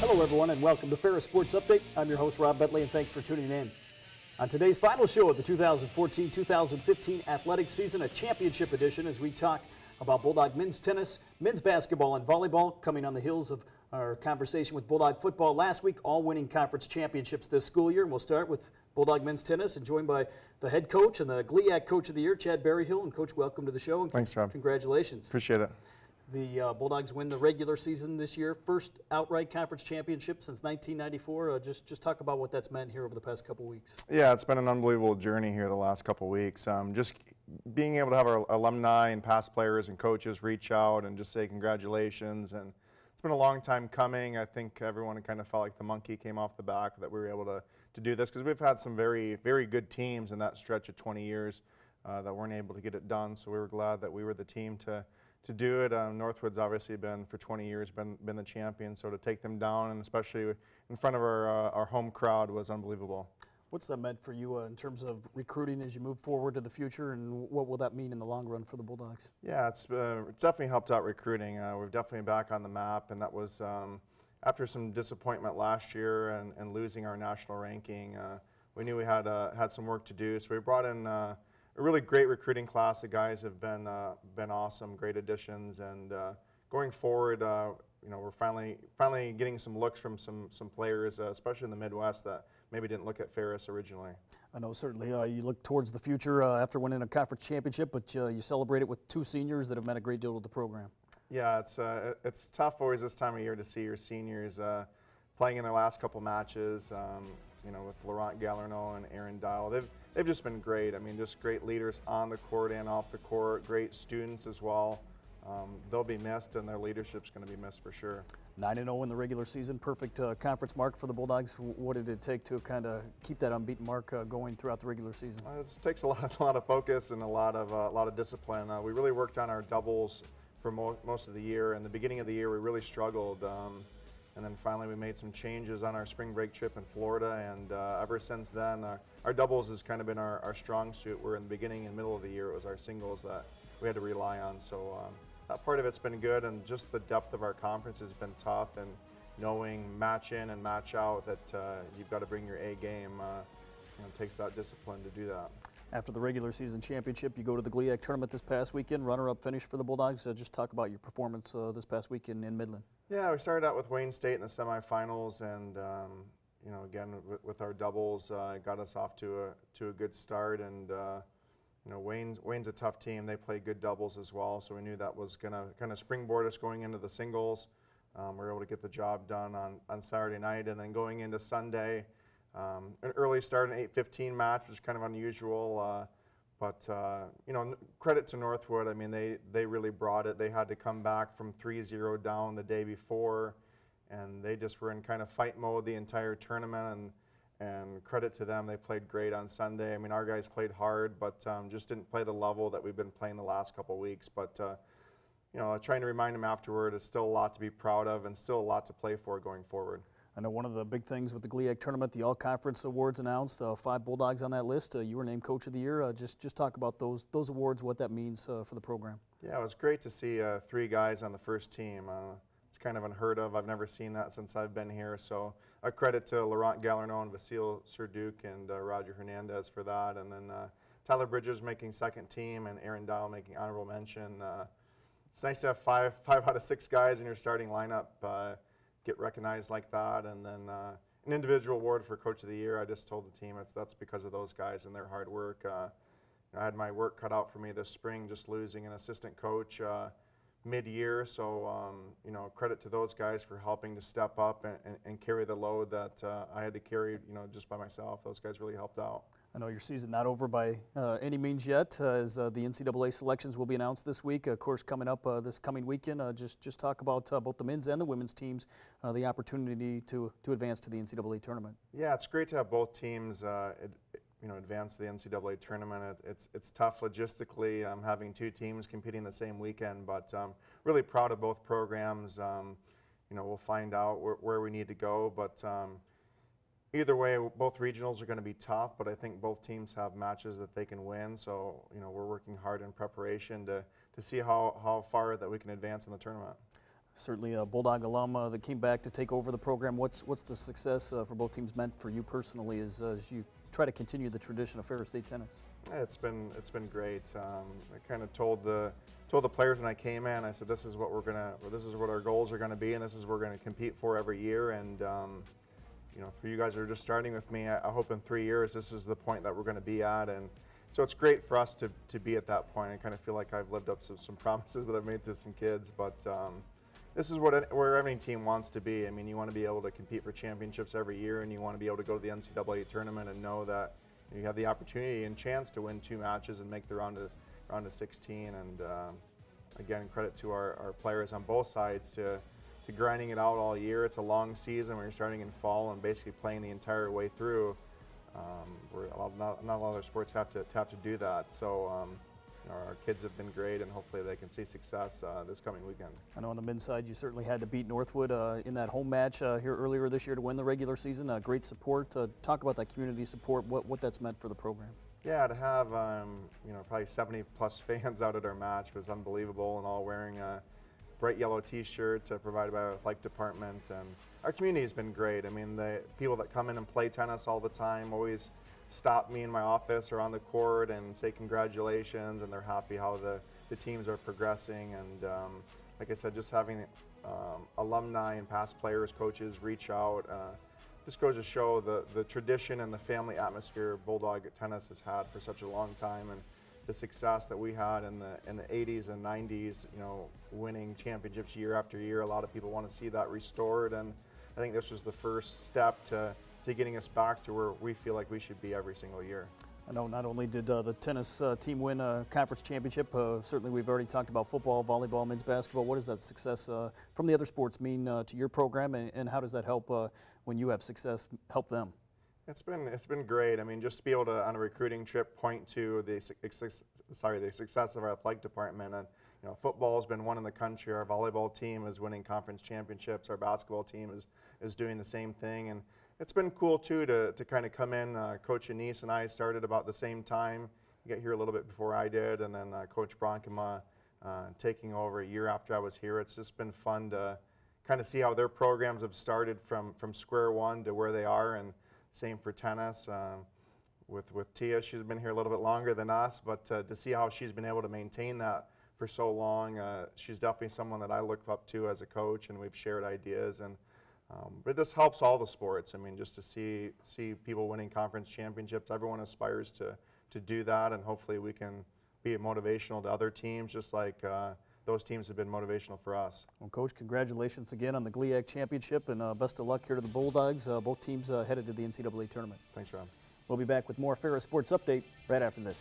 Hello everyone and welcome to Ferris Sports Update. I'm your host Rob Bentley and thanks for tuning in. On today's final show of the 2014-2015 athletic season, a championship edition, as we talk about Bulldog men's tennis, men's basketball and volleyball, coming on the heels of our conversation with Bulldog football last week, all winning conference championships this school year. And we'll start with Bulldog men's tennis and joined by the head coach and the GLIAC Coach of the Year, Chad Berryhill. And Coach, welcome to the show. And thanks, Rob. Congratulations. Appreciate it. The Bulldogs win the regular season this year, first outright conference championship since 1994. Just talk about what that's meant here over the past couple weeks. Yeah, it's been an unbelievable journey here the last couple weeks. Just being able to have our alumni and past players and coaches reach out and just say congratulations. And it's been a long time coming. I think everyone kind of felt like the monkey came off the back that we were able to do this, because we've had some very, very good teams in that stretch of 20 years that weren't able to get it done. So we were glad that we were the team to do it. Northwood's obviously been, for 20 years, been the champion, so to take them down, and especially in front of our home crowd, was unbelievable. What's that meant for you in terms of recruiting as you move forward to the future, and what will that mean in the long run for the Bulldogs? Yeah, it's definitely helped out recruiting. We're definitely back on the map, and that was after some disappointment last year and losing our national ranking. We knew we had some work to do, so we brought in a really great recruiting class. The guys have been awesome, great additions, and going forward, you know, we're finally getting some looks from some players, especially in the Midwest, that maybe didn't look at Ferris originally. I know certainly you look towards the future after winning a conference championship, but you celebrate it with two seniors that have meant a great deal to the program. Yeah, it's tough always this time of year to see your seniors playing in their last couple matches. You know, with Laurent Gallerno and Aaron Dial, they've just been great. I mean, just great leaders on the court and off the court. Great students as well. They'll be missed, and their leadership's going to be missed for sure. 9-0 in the regular season, perfect conference mark for the Bulldogs. What did it take to kind of keep that unbeaten mark going throughout the regular season? It takes a lot of focus and a lot of discipline. We really worked on our doubles for most of the year. In the beginning of the year, we really struggled. And then finally we made some changes on our spring break trip in Florida, and ever since then our doubles has kind of been our strong suit, where in the beginning and middle of the year it was our singles that we had to rely on. So that part of it's been good, and just the depth of our conference has been tough, and knowing match in and match out that you've got to bring your A game, you know, it takes that discipline to do that. After the regular season championship, you go to the GLIAC tournament this past weekend, runner-up finish for the Bulldogs. Just talk about your performance this past weekend in Midland. Yeah, we started out with Wayne State in the semifinals, and you know, again with our doubles, got us off to a good start. And you know, Wayne's a tough team. They play good doubles as well, so we knew that was going to kind of springboard us going into the singles. We were able to get the job done on Saturday night, and then going into Sunday. An early start, an 8:15 match, which is kind of unusual, but you know, credit to Northwood. I mean, they really brought it. They had to come back from 3-0 down the day before, and they just were in kind of fight mode the entire tournament. And credit to them, they played great on Sunday. I mean, our guys played hard, but just didn't play the level that we've been playing the last couple of weeks. But you know, trying to remind them afterward, it's still a lot to be proud of and still a lot to play for going forward. I know one of the big things with the GLIAC tournament, the All-Conference Awards announced, 5 Bulldogs on that list. You were named Coach of the Year. Just talk about those awards, what that means for the program. Yeah, it was great to see 3 guys on the first team. It's kind of unheard of. I've never seen that since I've been here. So a credit to Laurent Gallerno and Vasil Serduc and Roger Hernandez for that. And then Tyler Bridges making second team and Aaron Dial making honorable mention. It's nice to have 5 out of 6 guys in your starting lineup get recognized like that. And then an individual award for Coach of the Year. I just told the team that's because of those guys and their hard work. I had my work cut out for me this spring, just losing an assistant coach mid-year. So you know, credit to those guys for helping to step up and carry the load that I had to carry, you know, just by myself. Those guys really helped out. I know your season not over by any means yet, as the NCAA selections will be announced this week. Of course, coming up this coming weekend, just talk about both the men's and the women's teams, the opportunity to advance to the NCAA tournament. Yeah, it's great to have both teams you know, advance to the NCAA tournament. It's tough logistically having 2 teams competing the same weekend, but really proud of both programs. You know, we'll find out where we need to go, but either way, both regionals are going to be tough, but I think both teams have matches that they can win. So, you know, we're working hard in preparation to see how far that we can advance in the tournament. Certainly a Bulldog alum that came back to take over the program. What's the success for both teams meant for you personally as you try to continue the tradition of Ferris State tennis? Yeah, it's been great. I kind of told the players when I came in, I said, this is what our goals are gonna be, and this is what we're gonna compete for every year. And you know, for you guys that are just starting with me, I hope in 3 years this is the point that we're gonna be at. And so it's great for us to be at that point. I kind of feel like I've lived up to some promises that I've made to some kids, but this is where every team wants to be. I mean, you want to be able to compete for championships every year, and you want to be able to go to the NCAA tournament and know that you have the opportunity and chance to win 2 matches and make the round of 16. And again, credit to our players on both sides to grinding it out all year. It's a long season when you're starting in fall and basically playing the entire way through. Where not a lot of other sports have to do that. So you know, our kids have been great, and hopefully they can see success this coming weekend. I know on the men's side you certainly had to beat Northwood in that home match here earlier this year to win the regular season. Great support. Talk about that community support, what that's meant for the program. Yeah, to have you know, probably 70+ fans out at our match was unbelievable, and all wearing a bright yellow T-shirt provided by our athletic department. And our community has been great. I mean, the people that come in and play tennis all the time always stop me in my office or on the court and say congratulations, and they're happy how the teams are progressing. And like I said, just having alumni and past players, coaches reach out just goes to show the tradition and the family atmosphere Bulldog tennis has had for such a long time, and the success that we had in the 80s and 90s, you know, winning championships year after year. A lot of people want to see that restored, and I think this was the first step to getting us back to where we feel like we should be every single year. I know not only did the tennis team win a conference championship, certainly we've already talked about football, volleyball, men's basketball. What does that success from the other sports mean to your program, and how does that help when you have success help them? It's been great. I mean, just to be able to, on a recruiting trip, point to the success of our athletic department. And you know, football has been one in the country. Our volleyball team is winning conference championships. Our basketball team is doing the same thing. And it's been cool too to kind of come in. Coach Anise and I started about the same time. You got here a little bit before I did, and then Coach Bronkema taking over a year after I was here. It's just been fun to kind of see how their programs have started from square one to where they are. And same for tennis. With Tia, she's been here a little bit longer than us, but to see how she's been able to maintain that for so long, she's definitely someone that I look up to as a coach, and we've shared ideas. And but this helps all the sports. I mean, just to see people winning conference championships, everyone aspires to do that, and hopefully we can be motivational to other teams, just like those teams have been motivational for us. Well, Coach, congratulations again on the GLIAC championship, and best of luck here to the Bulldogs. Both teams headed to the NCAA tournament. Thanks, Rob. We'll be back with more Ferris Sports Update right after this.